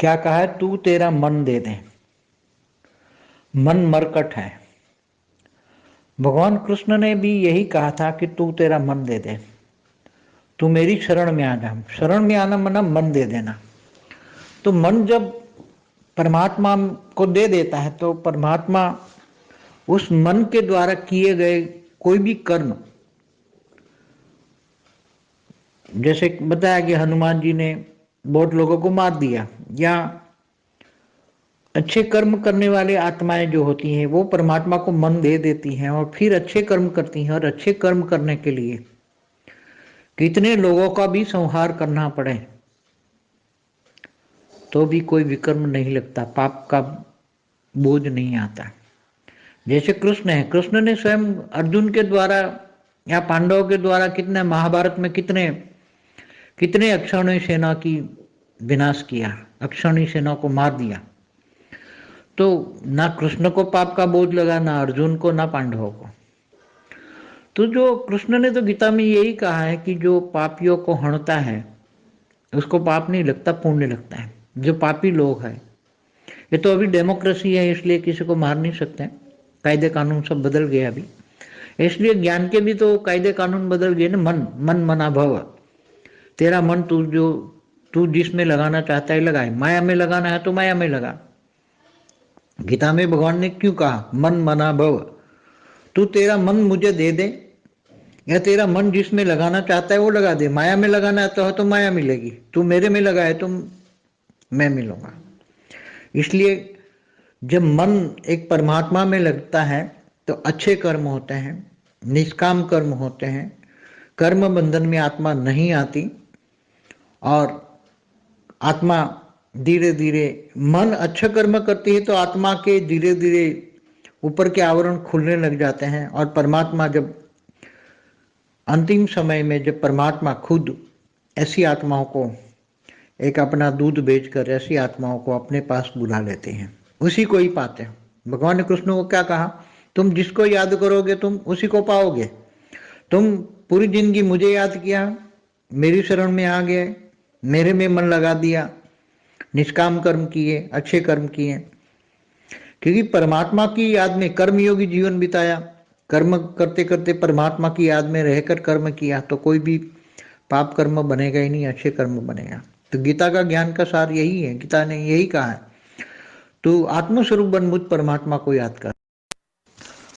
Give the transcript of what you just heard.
क्या कहा है? तू तेरा मन दे दे। मन मरकट है। भगवान कृष्ण ने भी यही कहा था कि तू तेरा मन दे दे, तू मेरी शरण में आ जा। शरण में आना मना मन दे देना। तो मन जब परमात्मा को दे देता है तो परमात्मा उस मन के द्वारा किए गए कोई भी कर्म, जैसे बताया कि हनुमान जी ने बहुत लोगों को मार दिया, या अच्छे कर्म करने वाली आत्माएं जो होती हैं वो परमात्मा को मन दे देती हैं और फिर अच्छे कर्म करती हैं। और अच्छे कर्म करने के लिए कितने लोगों का भी संहार करना पड़े तो भी कोई विकर्म नहीं लगता, पाप का बोझ नहीं आता। जैसे कृष्ण है, कृष्ण ने स्वयं अर्जुन के द्वारा या पांडवों के द्वारा कितने महाभारत में कितने कितने अक्षौणी सेना की विनाश किया, अक्षौणी सेना को मार दिया। तो ना कृष्ण को पाप का बोझ लगा, ना अर्जुन को, ना पांडवों को। तो जो कृष्ण ने तो गीता में यही कहा है कि जो पापियों को हणता है उसको पाप नहीं लगता, पुण्य लगता है। जो पापी लोग हैं, ये तो अभी डेमोक्रेसी है इसलिए किसी को मार नहीं सकते, कायदे कानून सब बदल गए अभी, इसलिए ज्ञान के भी तो कायदे कानून बदल गए ना। मन मन मना भव, तेरा मन तू जिसमें लगाना चाहता है लगाए। माया में लगाना है तो माया में लगा। गीता में भगवान ने क्यों कहा मन मना भव, तू तेरा मन मुझे दे दे, या तेरा मन जिसमें लगाना चाहता है वो लगा दे। माया में लगाना चाहता है तो माया मिलेगी, तू मेरे में लगाए तो मैं मिलूंगा। इसलिए जब मन एक परमात्मा में लगता है तो अच्छे कर्म होते हैं, निष्काम कर्म होते हैं, कर्म बंधन में आत्मा नहीं आती। और आत्मा धीरे धीरे, मन अच्छा कर्म करती है तो आत्मा के धीरे धीरे ऊपर के आवरण खुलने लग जाते हैं। और परमात्मा जब अंतिम समय में, जब परमात्मा खुद ऐसी आत्माओं को, एक अपना दूध बेचकर ऐसी आत्माओं को अपने पास बुला लेते हैं, उसी को ही पाते हैं। भगवान ने कृष्ण को क्या कहा? तुम जिसको याद करोगे तुम उसी को पाओगे। तुम पूरी जिंदगी मुझे याद किया, मेरी शरण में आ गए, मेरे में मन लगा दिया, निष्काम कर्म किए, अच्छे कर्म किए, क्योंकि परमात्मा की याद में कर्मयोगी जीवन बिताया। कर्म करते करते परमात्मा की याद में रहकर कर्म किया तो कोई भी पाप कर्म बनेगा ही नहीं, अच्छे कर्म बनेगा। तो गीता का ज्ञान का सार यही है। गीता ने यही कहा है, तू आत्मस्वरूप बन, मुझ परमात्मा को याद कर।